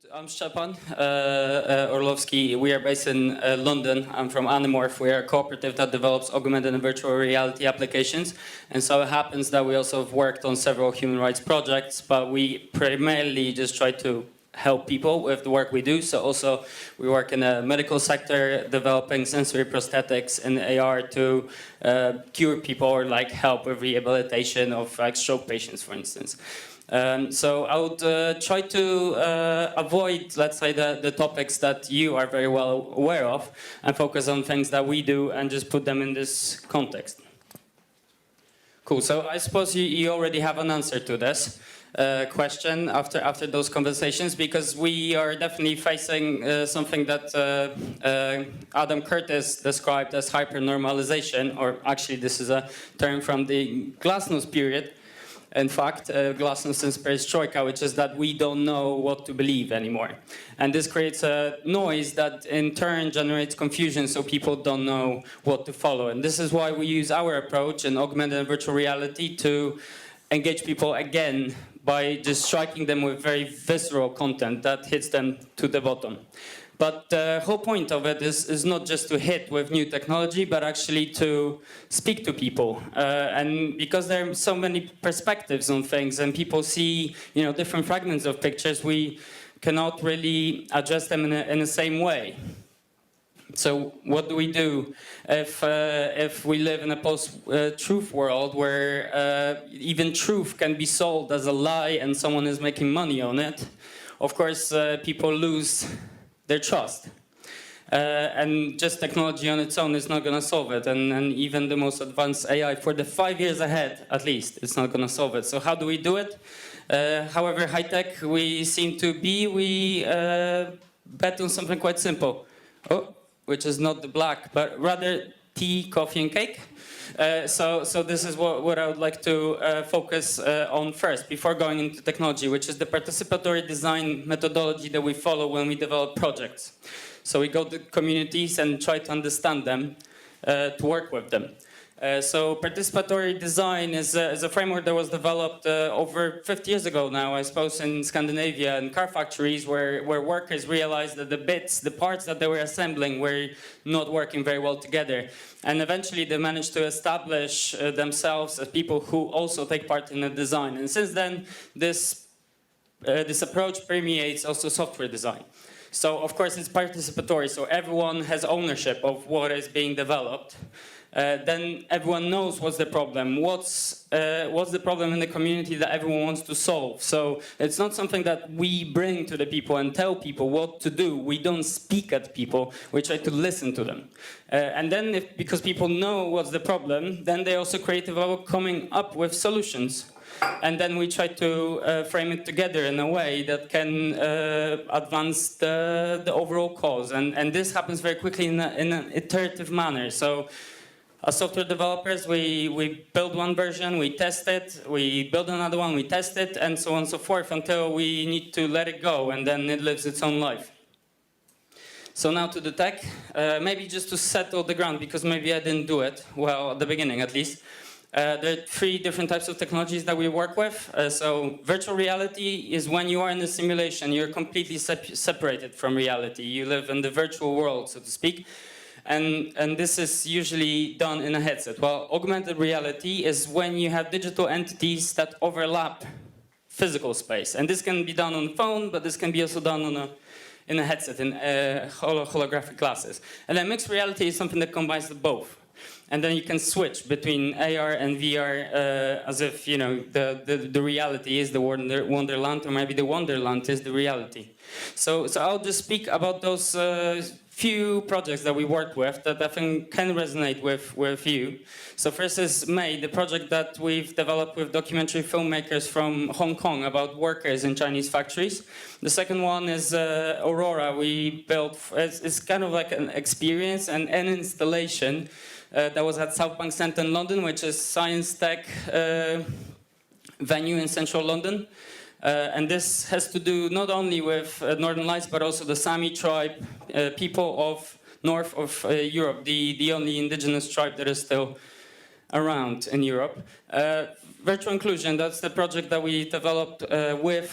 I'm Szczepan Orlowski. We are based in London. I'm from Animorph. We are a cooperative that develops augmented and virtual reality applications. And so it happens that we also have worked on several human rights projects, but we primarily just try to help people with the work we do. So also we work in the medical sector, developing sensory prosthetics and AR to cure people or like help with rehabilitation of like stroke patients, for instance. So I would try to avoid, let's say, the topics that you are very well aware of and focus on things that we do and just put them in this context. Cool, so I suppose you already have an answer to this question after those conversations, because we are definitely facing something that Adam Curtis described as hypernormalization, or actually this is a term from the Glasnost period. In fact, Glasnost and Perestroika, which is that we don't know what to believe anymore. And this creates a noise that in turn generates confusion, so people don't know what to follow. And this is why we use our approach in augmented and virtual reality to engage people again by just striking them with very visceral content that hits them to the bottom. But the whole point of it is not just to hit with new technology, but actually to speak to people. And because there are so many perspectives on things and people see, different fragments of pictures, we cannot really address them in the same way. So what do we do if we live in a post-truth world where even truth can be sold as a lie and someone is making money on it? Of course, people lose their trust. And just technology on its own is not going to solve it. And even the most advanced AI for the 5 years ahead, at least, it's not going to solve it. So how do we do it? However high-tech we seem to be, we bet on something quite simple. Which is not the black, but rather tea, coffee, and cake. So this is what I would like to focus on first, before going into technology, which is the participatory design methodology that we follow when we develop projects. So we go to communities and try to understand them, to work with them. So participatory design is a framework that was developed over 50 years ago now, I suppose, in Scandinavia, in car factories where workers realized that the parts that they were assembling were not working very well together. And eventually they managed to establish themselves as people who also take part in the design. And since then, this approach permeates also software design. So of course it's participatory, so everyone has ownership of what is being developed. Then everyone knows what's the problem. What's the problem in the community that everyone wants to solve? So it's not something that we bring to the people and tell people what to do. We don't speak at people. We try to listen to them. And then because people know what's the problem, then they also creative about coming up with solutions. And then we try to frame it together in a way that can advance the overall cause. And this happens very quickly in an iterative manner. So as software developers, we build one version, we test it, we build another one, we test it, and so on and so forth until we need to let it go, and then it lives its own life. So now to the tech, maybe just to settle the ground, because maybe I didn't do it well at the beginning at least. There are 3 different types of technologies that we work with. So virtual reality is when you are in a simulation, you're completely separated from reality. You live in the virtual world, so to speak. And this is usually done in a headset. Well, augmented reality is when you have digital entities that overlap physical space. And this can be done on the phone, but this can be also done in a headset, in holographic glasses. And then mixed reality is something that combines the both. And then you can switch between AR and VR as if, the reality is the wonderland, or maybe the wonderland is the reality. So I'll just speak about those few projects that we worked with that I think can resonate with you. So first is May, the project that we've developed with documentary filmmakers from Hong Kong about workers in Chinese factories. The second one is Aurora. We built, it's kind of like an experience and an installation that was at South Bank Centre in London, which is science tech venue in central London. And this has to do not only with Northern Lights, but also the Sami tribe, people of north of Europe, the only indigenous tribe that is still around in Europe. Virtual Inclusion, that's the project that we developed with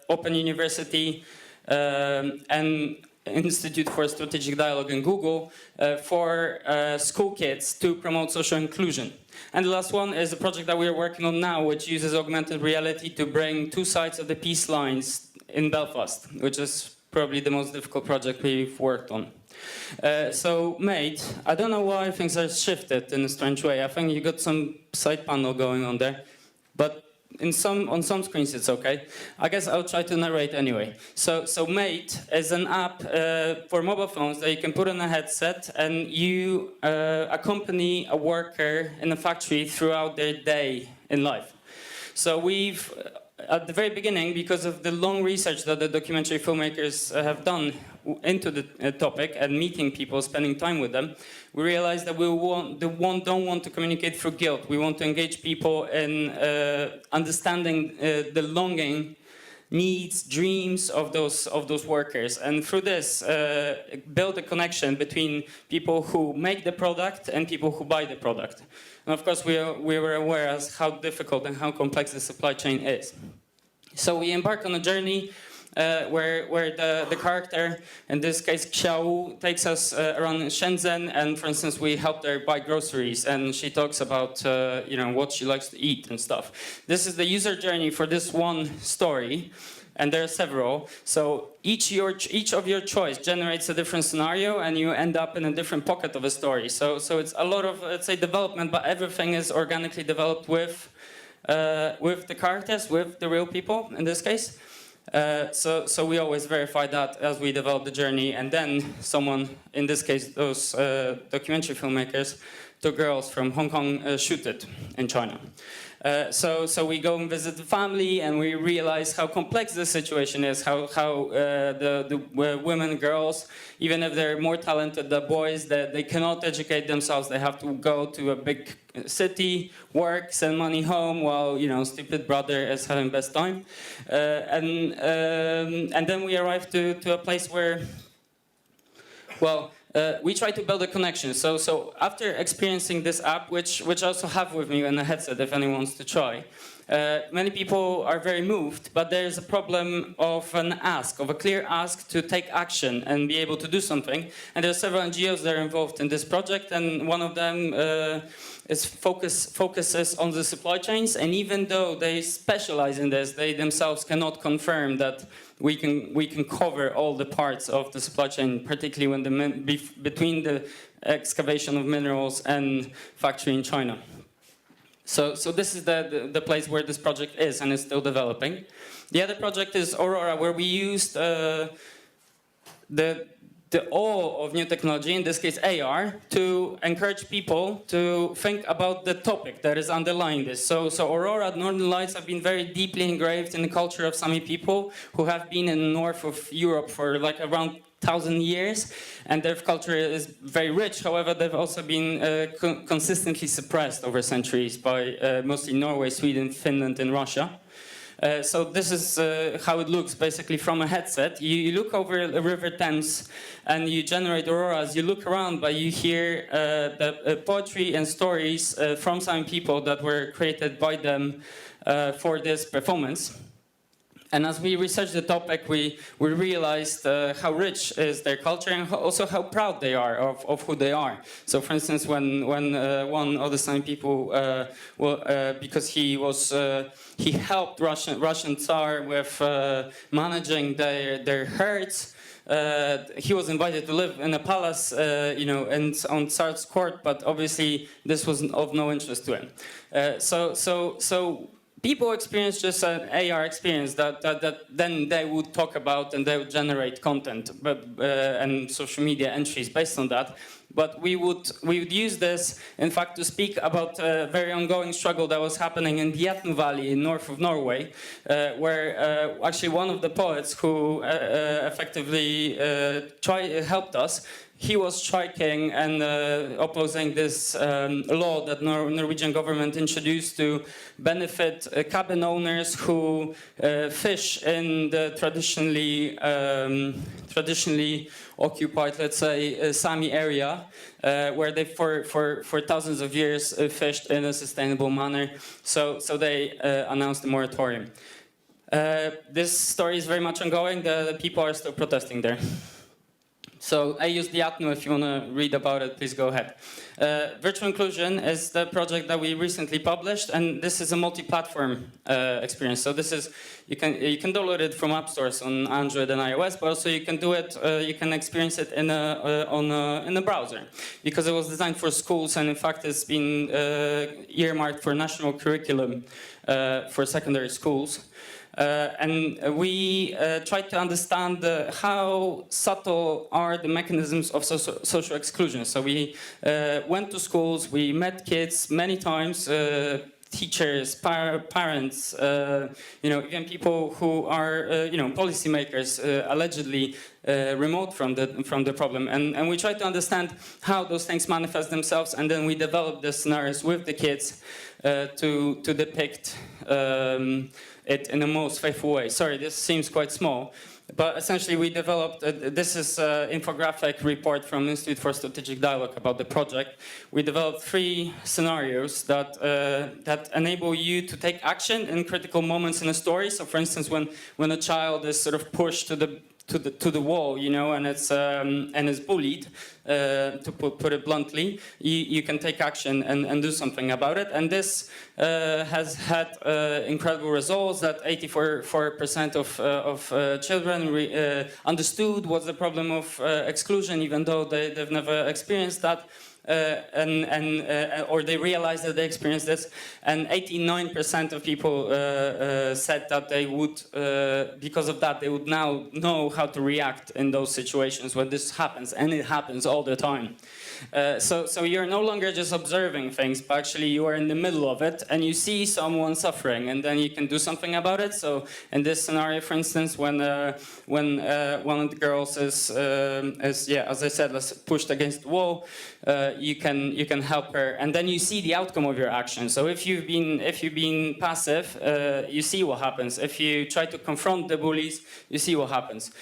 Open University and Institute for Strategic Dialogue in Google for school kids to promote social inclusion. And the last one is a project that we're working on now, which uses augmented reality to bring two sides of the peace lines in Belfast, which is probably the most difficult project we've worked on. So, mate, I don't know why things are shifted in a strange way. I think you got some side panel going on there, but on some screens it's okay. I guess I'll try to narrate anyway. So Mate is an app for mobile phones that you can put on a headset, and you accompany a worker in a factory throughout their day in life. So we've at the very beginning, because of the long research that the documentary filmmakers have done into the topic and meeting people, spending time with them, we realized that we don't want to communicate through guilt. We want to engage people in understanding the longing, needs, dreams of those workers, and through this build a connection between people who make the product and people who buy the product. And of course, we were aware as how difficult and how complex the supply chain is. So we embarked on a journey where the character, in this case Xiao, takes us around Shenzhen, and for instance we helped her buy groceries, and she talks about what she likes to eat and stuff. This is the user journey for this one story, and there are several. So each of your choice generates a different scenario, and you end up in a different pocket of a story. So it's a lot of, let's say, development, but everything is organically developed with the characters, with the real people in this case. So we always verify that as we develop the journey, and then someone, in this case those documentary filmmakers, two girls from Hong Kong, shoot it in China. So we go and visit the family, and we realize how complex this situation is, how the women, girls, even if they're more talented than boys, that they cannot educate themselves. They have to go to a big city, work, send money home, while stupid brother is having best time. And then we arrive to a place where, well, we try to build a connection. So after experiencing this app, which I also have with me in a headset if anyone wants to try, many people are very moved, but there's a problem of a clear ask to take action and be able to do something. And there are several NGOs that are involved in this project, and one of them focuses on the supply chains. And even though they specialize in this, they themselves cannot confirm that we can cover all the parts of the supply chain, particularly when between the excavation of minerals and factory in China. So this is the place where this project is, and is still developing. The other project is Aurora, where we used the awe of new technology, in this case AR, to encourage people to think about the topic that is underlying this. So Aurora, Northern Lights, have been very deeply engraved in the culture of Sami people who have been in the north of Europe for like around 1,000 years, and their culture is very rich. However, they've also been consistently suppressed over centuries by mostly Norway, Sweden, Finland, and Russia. So this is how it looks basically from a headset. You look over the River Thames and you generate auroras. You look around, but you hear the poetry and stories from some people that were created by them for this performance. And as we researched the topic, we realized how rich is their culture, and also how proud they are of who they are. So, for instance, when one of the Sami people, because he helped Russian Tsar with managing their herds. He was invited to live in a palace, and on Tsar's court, but obviously this was of no interest to him. So people experience just an AR experience that then they would talk about, and they would generate content and social media entries based on that. But we would use this, in fact, to speak about a very ongoing struggle that was happening in the Jætten Valley in north of Norway, where actually one of the poets who effectively helped us, he was striking and opposing this law that Norwegian government introduced to benefit cabin owners who fish in the traditionally occupied, let's say, Sami area, where they for thousands of years fished in a sustainable manner. So they announced a moratorium. This story is very much ongoing. The people are still protesting there. So I use the ATNU. If you want to read about it, please go ahead. Virtual Inclusion is the project that we recently published, and this is a multi-platform experience. So this is you can download it from app stores on Android and iOS, but also you can do it. You can experience it in a browser, because it was designed for schools, and in fact it's been earmarked for national curriculum for secondary schools. And we tried to understand how subtle are the mechanisms of social exclusion. So we went to schools, we met kids many times, teachers, parents, even people who are, policymakers, allegedly remote from the problem. And we tried to understand how those things manifest themselves, and then we developed the scenarios with the kids to depict it in the most faithful way. Sorry, this seems quite small, but essentially we developed, this is an infographic report from Institute for Strategic Dialogue about the project. We developed 3 scenarios that enable you to take action in critical moments in a story. So for instance, when a child is sort of pushed to the wall, and it's bullied, to put it bluntly, you can take action and do something about it. And this has had incredible results. That 84% of children understood what's the problem of exclusion, even though they've never experienced that. Or they realized that they experienced this, and 89% of people said that they would, because of that, they would now know how to react in those situations when this happens, and it happens all the time. So you're no longer just observing things, but actually you are in the middle of it, and you see someone suffering, and then you can do something about it. So in this scenario, for instance, when one of the girls is as I said, pushed against the wall, you can help her, and then you see the outcome of your action. So if you've been passive, you see what happens. If you try to confront the bullies, you see what happens.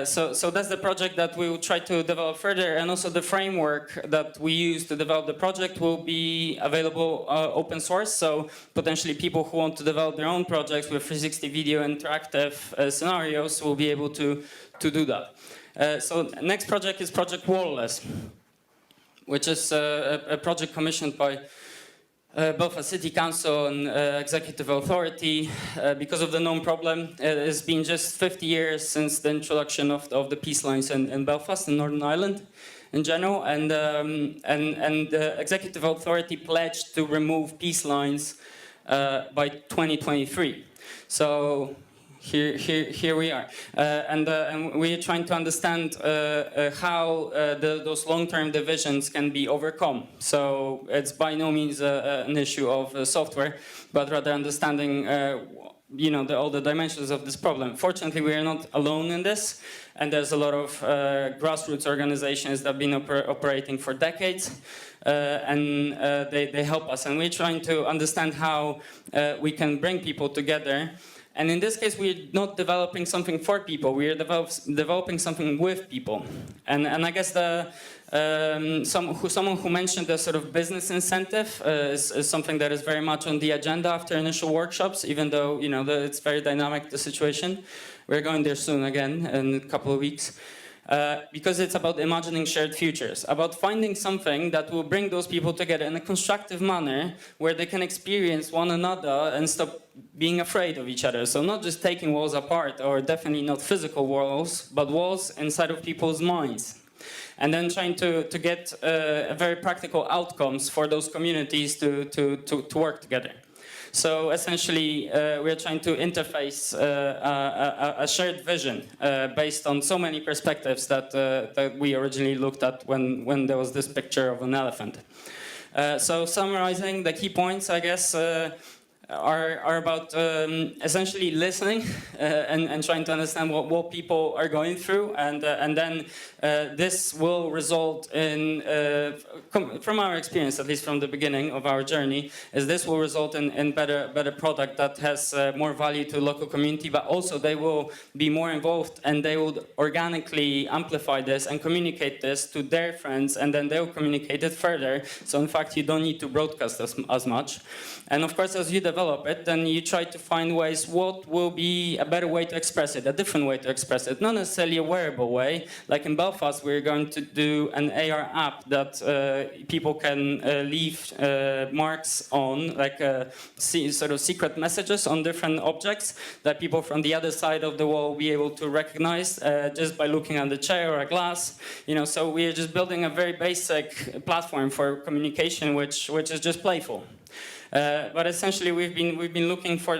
So that's the project that we will try to develop further, and also the framework that we use to develop the project will be available open source. So potentially people who want to develop their own projects with 360 video interactive scenarios will be able to do that. So next project is Project Poreless, which is a project commissioned by both a city council and executive authority because of the known problem. It's been just 50 years since the introduction of the peace lines in Belfast, in Northern Ireland in general, and the executive authority pledged to remove peace lines by 2023. So here we are, and we're trying to understand how those long-term divisions can be overcome. So it's by no means an issue of software, but rather understanding all the dimensions of this problem. Fortunately, we are not alone in this, and there's a lot of grassroots organizations that have been operating for decades, and they help us. And we're trying to understand how we can bring people together. And in this case, we're not developing something for people. We are developing something with people. And I guess someone who mentioned the sort of business incentive is something that is very much on the agenda after initial workshops, even though it's very dynamic, the situation. We're going there soon again in a couple of weeks. Because it's about imagining shared futures, about finding something that will bring those people together in a constructive manner where they can experience one another and stop being afraid of each other. So not just taking walls apart, or definitely not physical walls, but walls inside of people's minds. And then trying to get very practical outcomes for those communities to work together. So essentially, we're trying to interface a shared vision based on so many perspectives that we originally looked at when there was this picture of an elephant. So summarizing the key points, I guess, are about essentially listening and trying to understand what people are going through, and then this will result in, from our experience, at least from the beginning of our journey, is this will result in better product that has more value to the local community, but also they will be more involved and they will organically amplify this and communicate this to their friends, and then they'll communicate it further. So in fact, you don't need to broadcast as much. And of course, as you develop it, then you try to find ways what will be a better way to express it, a different way to express it, not necessarily a wearable way. Like in Belfast, we're going to do an AR app that people can leave marks on, like sort of secret messages on different objects that people from the other side of the wall will be able to recognize just by looking at the chair or a glass. You know, so we're just building a very basic platform for communication, which is just playful. But essentially, we've been looking for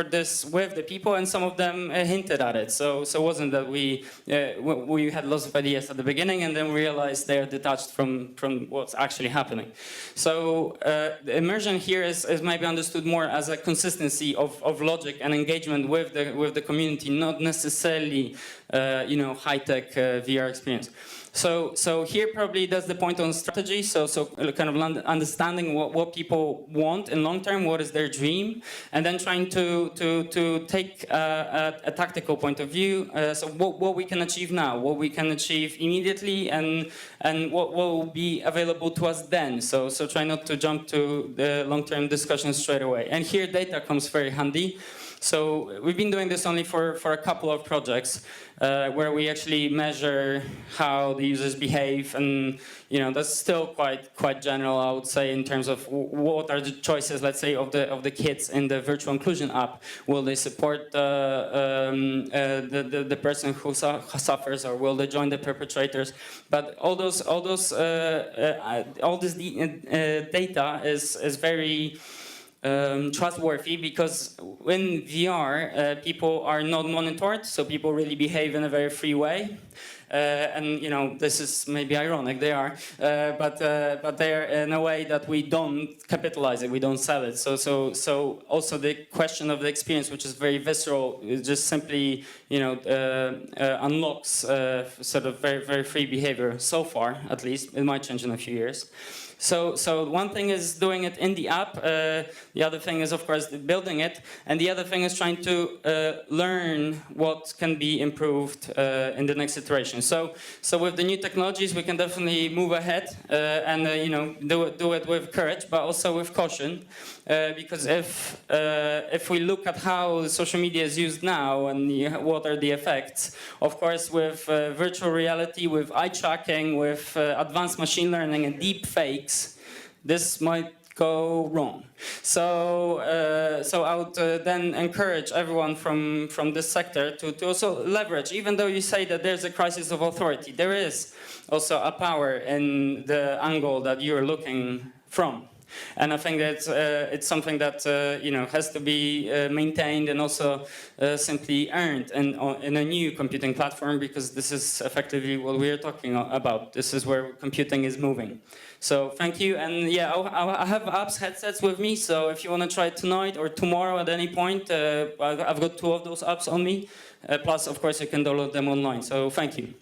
this with the people, and some of them hinted at it. So it wasn't that we had lots of ideas at the beginning and then realized they're detached from what's actually happening. So the immersion here is maybe understood more as a consistency of logic and engagement with the community, not necessarily high-tech VR experience. So here probably that's the point on strategy. So kind of understanding what people want in long term, what is their dream, and then trying to take a tactical point of view. So what we can achieve now, what we can achieve immediately, and what will be available to us then. So try not to jump to the long term discussion straight away. And here data comes very handy. So we've been doing this only for a couple of projects where we actually measure how the users behave, and that's still quite general, I would say, in terms of what are the choices, let's say, of the kids in the virtual inclusion app. Will they support the person who suffers, or will they join the perpetrators? But all this data is very trustworthy, because in VR people are not monitored, so people really behave in a very free way. And this is maybe ironic, they are, but they're in a way that we don't capitalize it, we don't sell it. So also the question of the experience, which is very visceral, it just simply unlocks sort of very free behavior so far, at least. It might change in a few years. So one thing is doing it in the app, the other thing is, of course, building it, and the other thing is trying to learn what can be improved in the next iteration. So with the new technologies, we can definitely move ahead and do it with courage, but also with caution, because if we look at how social media is used now and what are the effects, of course, with virtual reality, with eye tracking, with advanced machine learning and deep fakes, this might go wrong. So I would then encourage everyone from this sector to also leverage, even though you say that there's a crisis of authority, there is also a power in the angle that you're looking from. And I think that it's something that has to be maintained and also simply earned in a new computing platform, because this is effectively what we are talking about. This is where computing is moving. So thank you, and yeah, I have apps headsets with me, so if you want to try it tonight or tomorrow at any point, I've got 2 of those apps on me. Plus, of course, you can download them online. So thank you.